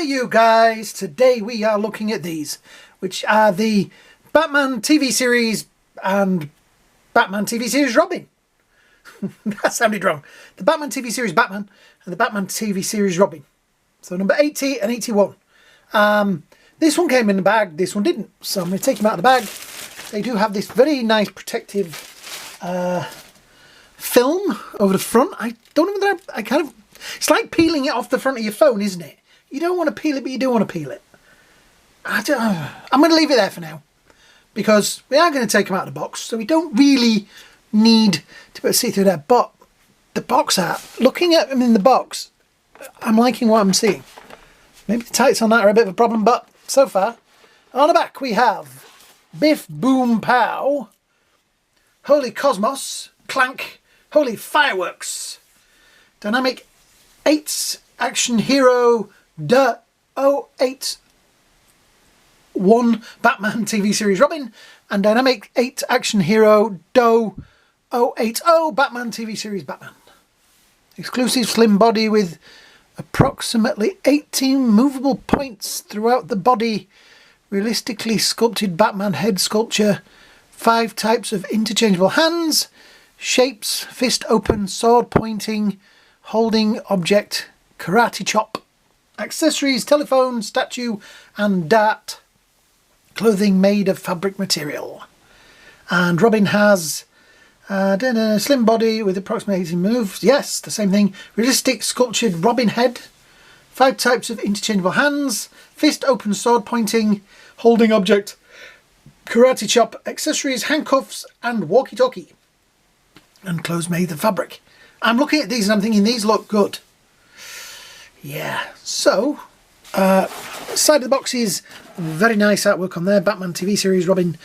you guys, today we are looking at these, which are the Batman TV series and Batman TV series Robin. That sounded wrong. The Batman TV series Batman and the Batman TV series Robin. So number 80 and 81. This one came in the bag, this one didn't. So I'm going to take them out of the bag. They do have this very nice protective film over the front. I don't know whether it's like peeling it off the front of your phone, isn't it? You don't want to peel it, but you do want to peel it. I'm going to leave it there for now, because we are going to take them out of the box, so we don't really need to be able to see through there. But the box art, looking at them in the box, I'm liking what I'm seeing. Maybe the tights on that are a bit of a problem, but so far, on the back we have Biff Boom Pow, Holy Cosmos, Clank, Holy Fireworks, Dynamic 8 Action Hero, the 081 Batman TV series Robin, and Dynamic 8 Action Hero, Do 080 Batman TV series Batman. Exclusive slim body with approximately 18 movable points throughout the body, realistically sculpted Batman head sculpture, 5 types of interchangeable hands, shapes, fist open, sword pointing, holding object, karate chop, accessories, telephone, statue and dart, clothing made of fabric material. And Robin has a slim body with approximately 18 moves. Yes, the same thing. Realistic sculptured Robin head, 5 types of interchangeable hands, fist open, sword pointing, holding object, karate chop, accessories, handcuffs and walkie-talkie, and clothes made of fabric. I'm looking at these and I'm thinking these look good. Yeah, so side of the box is very nice artwork on there. Batman TV series Robin.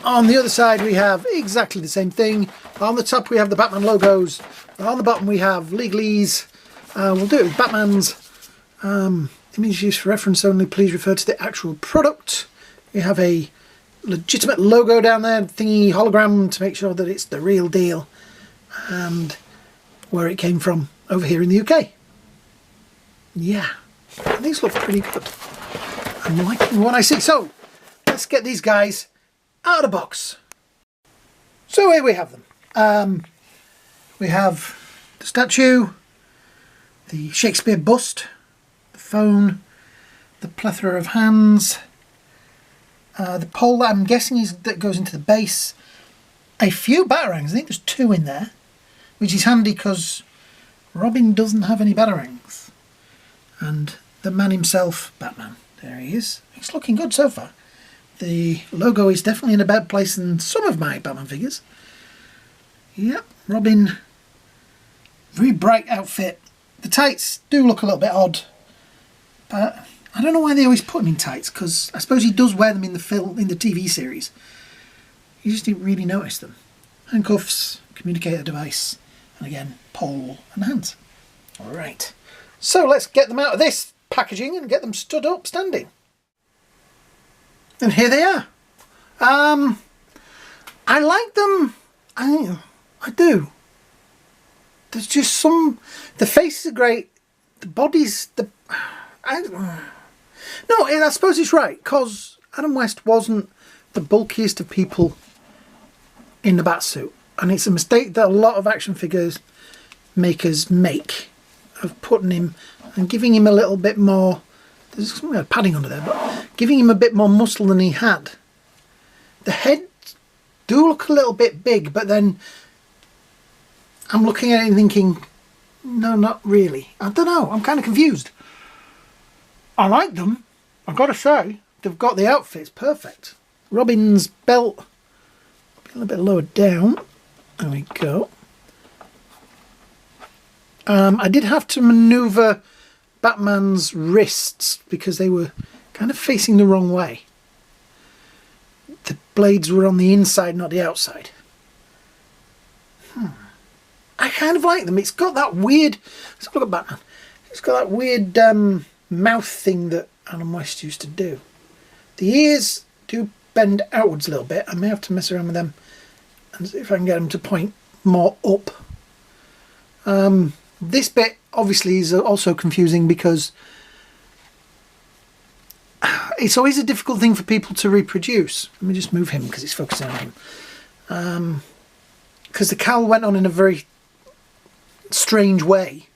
On the other side we have exactly the same thing. On the top we have the Batman logos. On the bottom we have legalese. We'll do it with Batman's. Image used for reference only. Please refer to the actual product. We have a legitimate logo down there, thingy hologram, to make sure that it's the real deal, and where it came from over here in the UK. Yeah, these look pretty good. I'm liking what I see. So let's get these guys out of the box. So here we have them. We have the statue, the Shakespeare bust, the phone, the plethora of hands, the pole that I'm guessing that goes into the base, a few batarangs. I think there's 2 in there, which is handy because Robin doesn't have any batarangs. And the man himself, Batman, there he is. It's looking good so far. The logo is definitely in a better place than some of my Batman figures. Yep, Robin, very bright outfit. The tights do look a little bit odd, but I don't know why they always put him in tights, because I suppose he does wear them in the TV series. You just didn't really notice them. Handcuffs, communicator device, and again, pole and hands. Alright, so let's get them out of this packaging and get them stood up standing. And here they are. I like them. I do. There's just some... The faces are great. The bodies... No, I suppose it's right, because Adam West wasn't the bulkiest of people in the Batsuit. And it's a mistake that a lot of action figures makers make, of putting him and giving him a little bit more... There's some kind of padding under there, but giving him a bit more muscle than he had. The head do look a little bit big, but then I'm looking at it and thinking, no, not really. I don't know, I'm kind of confused. I like them, I've got to say. They've got the outfits perfect. Robin's belt, a little bit lower down. There we go. I did have to manoeuvre Batman's wrists because they were kind of facing the wrong way. The blades were on the inside, not the outside. I kind of like them. It's got that weird... Let's look at Batman. It's got that weird mouth thing that Adam West used to do. The ears do bend outwards a little bit. I may have to mess around with them and see if I can get them to point more up. This bit obviously is also confusing because it's always a difficult thing for people to reproduce. Let me just move him because it's focusing on him. Because the cowl went on in a very strange way.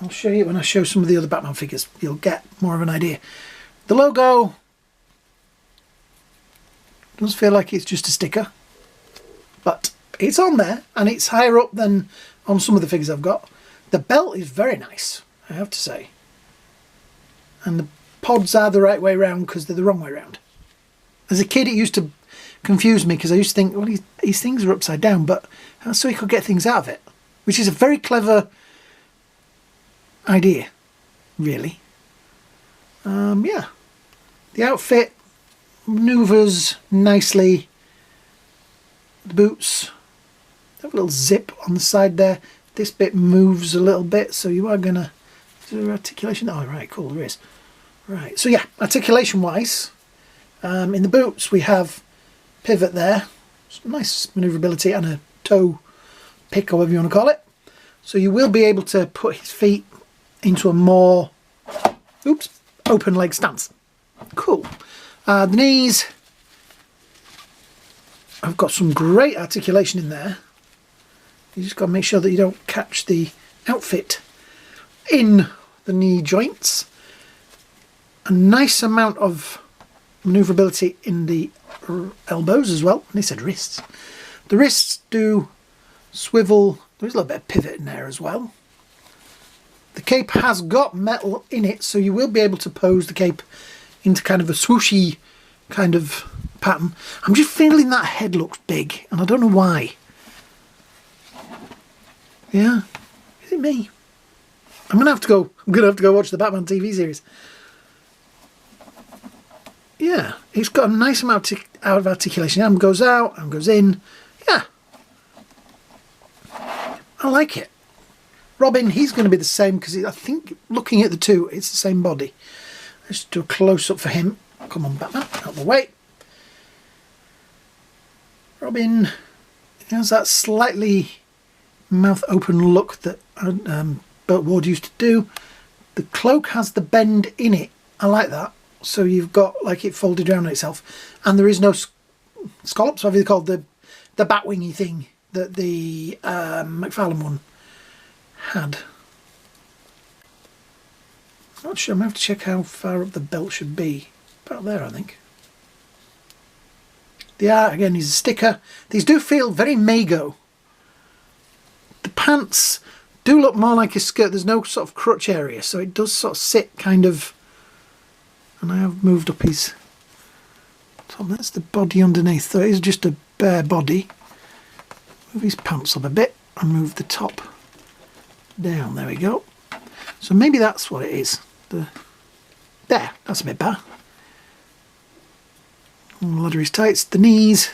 I'll show you when I show some of the other Batman figures. You'll get more of an idea. The logo does feel like it's just a sticker, but it's on there and it's higher up than on some of the figures I've got. The belt is very nice, I have to say. And the pods are the right way round because they're the wrong way round. As a kid, it used to confuse me because I used to think, well, these things are upside down, but so he could get things out of it, which is a very clever idea, really. Yeah, the outfit maneuvers nicely. The boots have a little zip on the side there. This bit moves a little bit, so you are gonna do articulation. Oh, right, cool, there is. Right, so yeah, articulation wise, in the boots we have pivot there, some nice manoeuvrability, and a toe pick, or whatever you want to call it. So you will be able to put his feet into a more, open leg stance. Cool. The knees, I've got some great articulation in there. You just got to make sure that you don't catch the outfit in the knee joints. A nice amount of manoeuvrability in the elbows as well. And they said wrists. The wrists do swivel. There's a little bit of pivot in there as well. The cape has got metal in it, so you will be able to pose the cape into kind of a swooshy kind of pattern. I'm just feeling that head looks big, and I don't know why. Yeah, is it me? I'm gonna have to go watch the Batman TV series. Yeah, it's got a nice amount of articulation. Arm goes out, arm goes in. Yeah, I like it. Robin, he's going to be the same because I think looking at the two, it's the same body. Let's do a close-up for him. Come on, Batman, out of the way. Robin has that slightly mouth-open look that Burt Ward used to do. The cloak has the bend in it. I like that. So you've got like it folded around on itself, and there is no scallops, whatever they called the batwingy thing that the Mcfarlane one had. Not sure. I'm going to have to check how far up the belt should be. About there, I think. The art again is a sticker. These do feel very Mago. The pants do look more like a skirt. There's no sort of crotch area, so it does sort of sit kind of. And I have moved up his top. That's the body underneath. So it is just a bare body. Move his pants up a bit and move the top down. There we go. So maybe that's what it is. There, that's a bit better. Ladder his tights. The knees,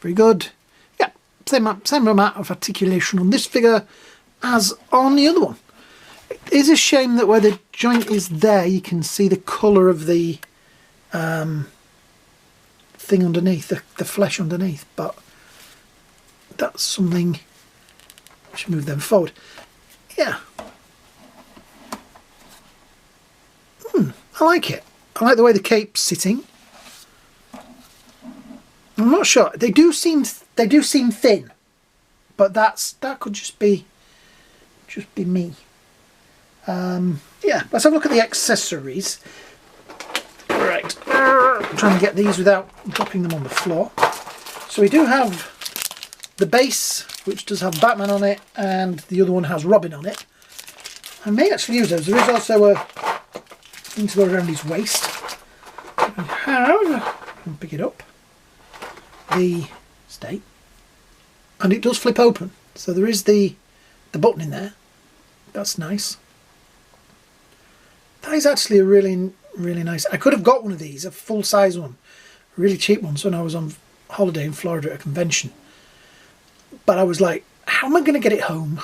very good. Yeah, same amount of articulation on this figure as on the other one. It is a shame that where the joint is there, you can see the colour of the thing underneath, the flesh underneath, but that's something. I should move them forward. Yeah. I like it. I like the way the cape's sitting. I'm not sure. They do seem thin, but that could just be me. Yeah, let's have a look at the accessories. Right, I'm trying to get these without dropping them on the floor. So we do have the base, which does have Batman on it, and the other one has Robin on it. I may actually use those. There is also a thing to go around his waist. We have, I'll pick it up, the stay, and it does flip open. So there is the button in there. That's nice. That is actually a really nice. I could have got one of these, a full size one, a really cheap one, when I was on holiday in Florida at a convention. But I was like, how am I going to get it home? I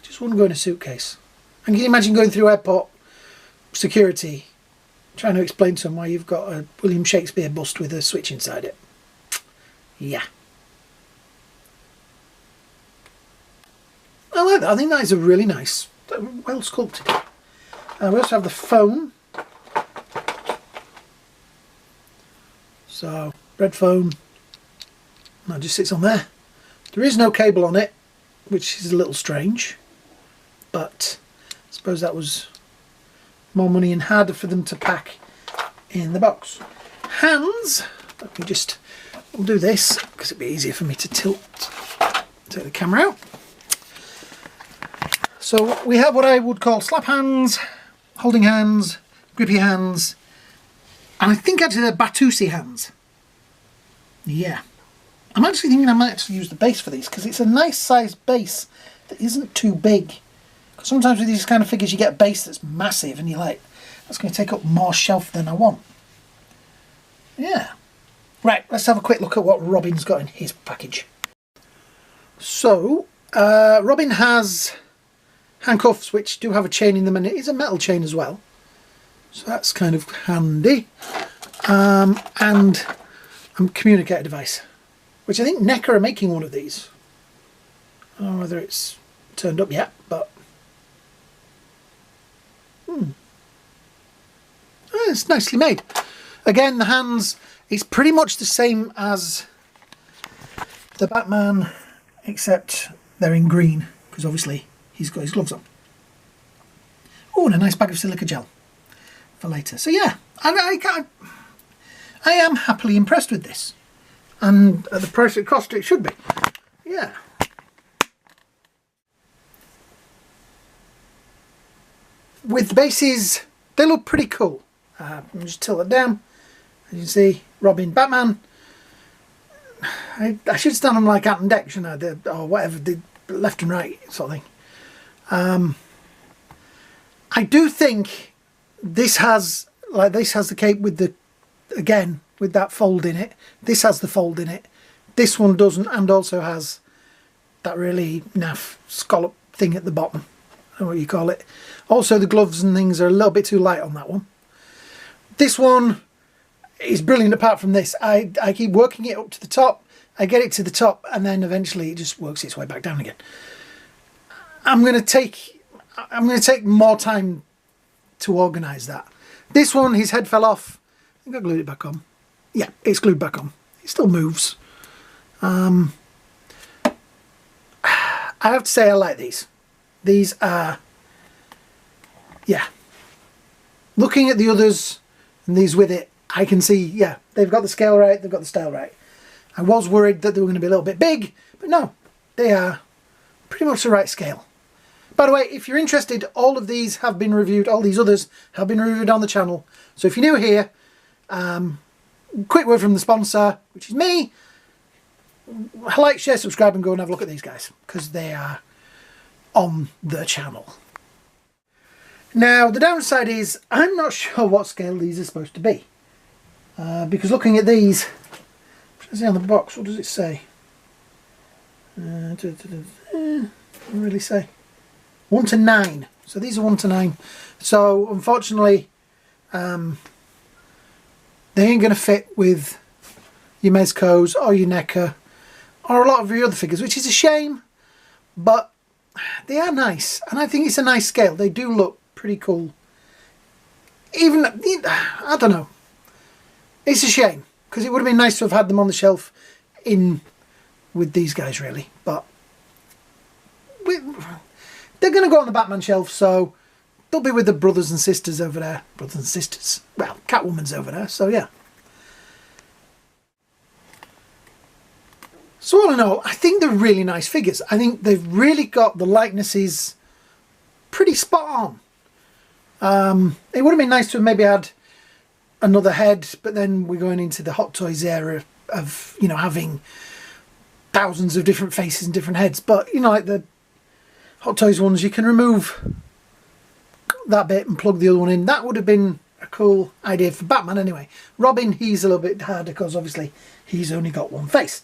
just wouldn't go in a suitcase. And can you imagine going through airport security, trying to explain to them why you've got a William Shakespeare bust with a switch inside it? Yeah. I like that. I think that is a really nice, well sculpted. We also have the phone, So red foam, that just sits on there. There is no cable on it, which is a little strange, but I suppose that was more money and harder for them to pack in the box. Hands, let me just, we'll do this because it'd be easier for me to take the camera out. So we have what I would call slap hands, holding hands, grippy hands, and I think actually they're Batusi hands. Yeah. I'm actually thinking I might actually use the base for these because it's a nice sized base that isn't too big. Sometimes with these kind of figures you get a base that's massive and you're like, that's going to take up more shelf than I want. Yeah. Right, let's have a quick look at what Robin's got in his package. So, Robin has handcuffs which do have a chain in them, and it is a metal chain as well. So that's kind of handy. And a communicator device, which I think NECA are making one of these. I don't know whether it's turned up yet, but it's nicely made. Again, the hands, it's pretty much the same as the Batman, except they're in green, because obviously he's got his gloves on. Oh, and a nice bag of silica gel for later. So yeah, I am happily impressed with this. And at the price it cost, it should be. Yeah. With the bases, they look pretty cool. Let me just tilt it down. As you can see, Robin, Batman. I should stand them like Ant and Dec, shouldn't I? Or whatever, the left and right sort of thing. I do think this has the cape with the, again, with that fold in it. This has the fold in it. This one doesn't, and also has that really naff scallop thing at the bottom. I don't know what you call it. Also, the gloves and things are a little bit too light on that one. This one is brilliant apart from this. I keep working it up to the top. I get it to the top, and then eventually it just works its way back down again. I'm going to take more time to organise that. This one, his head fell off. I think I glued it back on. Yeah, it's glued back on. It still moves. I have to say I like these. These are, yeah. Looking at the others and these with it, I can see, yeah, they've got the scale right, they've got the style right. I was worried that they were going to be a little bit big, but no, they are pretty much the right scale. By the way, if you're interested, all of these have been reviewed, all these others have been reviewed on the channel. So if you're new here, quick word from the sponsor, which is me. Like, share, subscribe, and go and have a look at these guys, because they are on the channel. Now, the downside is, I'm not sure what scale these are supposed to be. Because looking at these, what does it say on the box? What does it say? Doesn't really say. 1 to 9. So these are 1 to 9. So unfortunately, they ain't going to fit with your Mezcos or your NECA or a lot of your other figures, which is a shame, but they are nice, and I think it's a nice scale. They do look pretty cool. Even, I don't know, it's a shame, because it would have been nice to have had them on the shelf in with these guys, really, but they're going to go on the Batman shelf, so they'll be with the brothers and sisters over there. Brothers and sisters. Well, Catwoman's over there, so yeah. So all in all, I think they're really nice figures. I think they've really got the likenesses pretty spot on. It would have been nice to have maybe had another head, but then we're going into the Hot Toys era of, you know, having thousands of different faces and different heads. But, you know, like the Hot Toys ones, you can remove that bit and plug the other one in. That would have been a cool idea for Batman anyway. Robin, he's a little bit harder because obviously he's only got one face.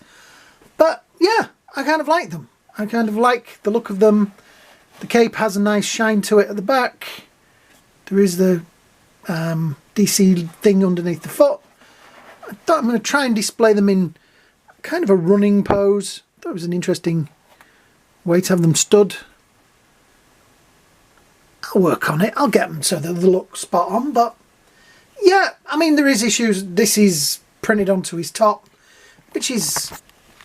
But yeah, I kind of like them. I kind of like the look of them. The cape has a nice shine to it at the back. There is the DC thing underneath the foot. I thought I'm going to try and display them in kind of a running pose. I thought it was an interesting way to have them stood. I'll work on it. I'll get them so they'll look spot on. But yeah, I mean, there is issues. This is printed onto his top, which is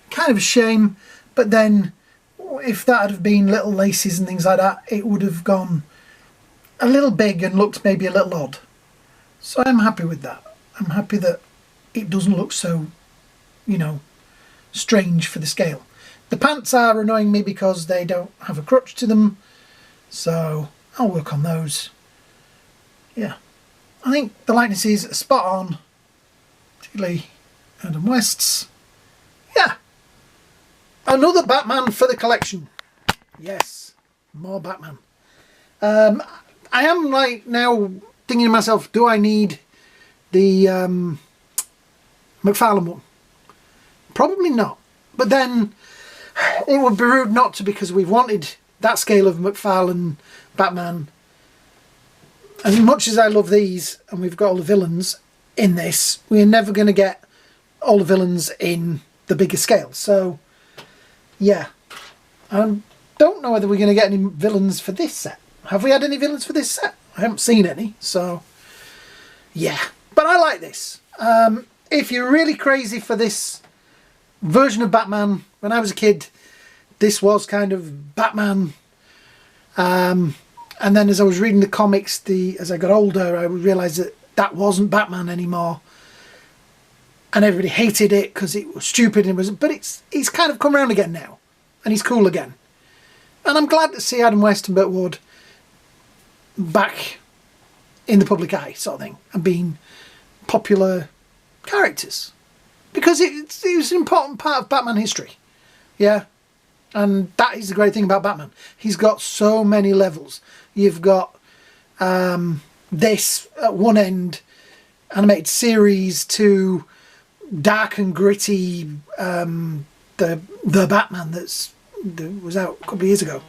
kind of a shame. But then if that had been little laces and things like that, it would have gone a little big and looked maybe a little odd. So I'm happy with that. I'm happy that it doesn't look so, you know, strange for the scale. The pants are annoying me because they don't have a crotch to them, so I'll work on those. Yeah, I think the likenesses are spot on, particularly Adam West's. Yeah, another Batman for the collection. Yes, more Batman. I am like now thinking to myself, do I need the Mcfarlane one? Probably not. But then it would be rude not to, because we've wanted that scale of Mcfarlane Batman. As much as I love these, and we've got all the villains in this, we're never going to get all the villains in the bigger scale. So, yeah. I don't know whether we're going to get any villains for this set. Have we had any villains for this set? I haven't seen any, so yeah. But I like this. If you're really crazy for this version of Batman, when I was a kid, this was kind of Batman. And then as I was reading the comics, as I got older, I realised that that wasn't Batman anymore. And everybody hated it because it was stupid. But he's kind of come around again now. And he's cool again. And I'm glad to see Adam West and Burt Ward back in the public eye, sort of thing, and being popular characters, because it was an important part of Batman history. Yeah, and that is the great thing about Batman. He's got so many levels. You've got this at one end, animated series, to dark and gritty, the Batman that was out a couple of years ago.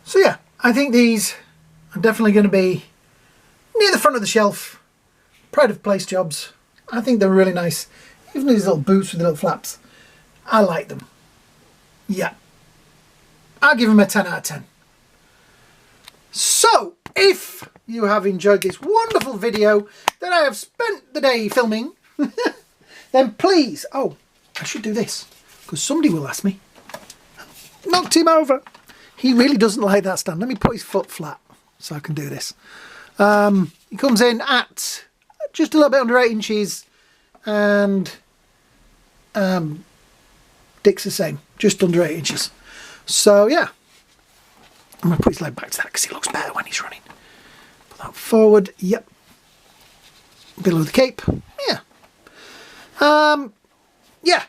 So yeah, I think these are definitely going to be near the front of the shelf. Pride of place jobs. I think they're really nice. Even these little boots with the little flaps. I like them. Yeah. I'll give them a 10 out of 10. So, if you have enjoyed this wonderful video that I have spent the day filming, then please, oh, I should do this, because somebody will ask me. Knocked him over. He really doesn't like that stand. Let me put his foot flat so I can do this. He comes in at just a little bit under 8 inches, and Dick's the same, just under 8 inches. So yeah, I'm going to put his leg back to that because he looks better when he's running. Put that forward, yep. Below the cape, yeah. Yeah.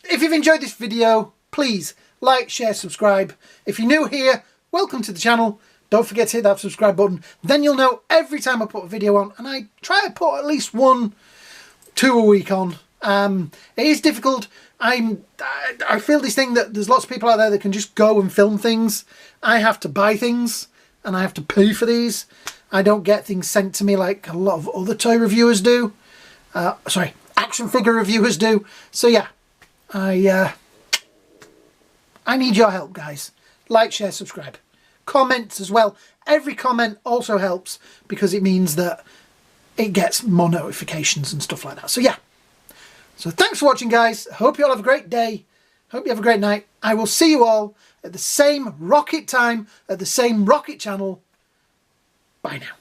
If you've enjoyed this video, please like, share, subscribe. If you're new here, welcome to the channel. Don't forget to hit that subscribe button. Then you'll know every time I put a video on. And I try to put at least 1-2 a week on. It is difficult. I feel this thing that there's lots of people out there that can just go and film things. I have to buy things, and I have to pay for these. I don't get things sent to me like a lot of other toy reviewers do. Sorry, action figure reviewers do. So yeah, I need your help, guys. Like, share, subscribe. Comments as well. Every comment also helps, because it means that it gets more notifications and stuff like that. So yeah. So thanks for watching, guys. Hope you all have a great day. Hope you have a great night. I will see you all at the same rocket time, at the same rocket channel. Bye now.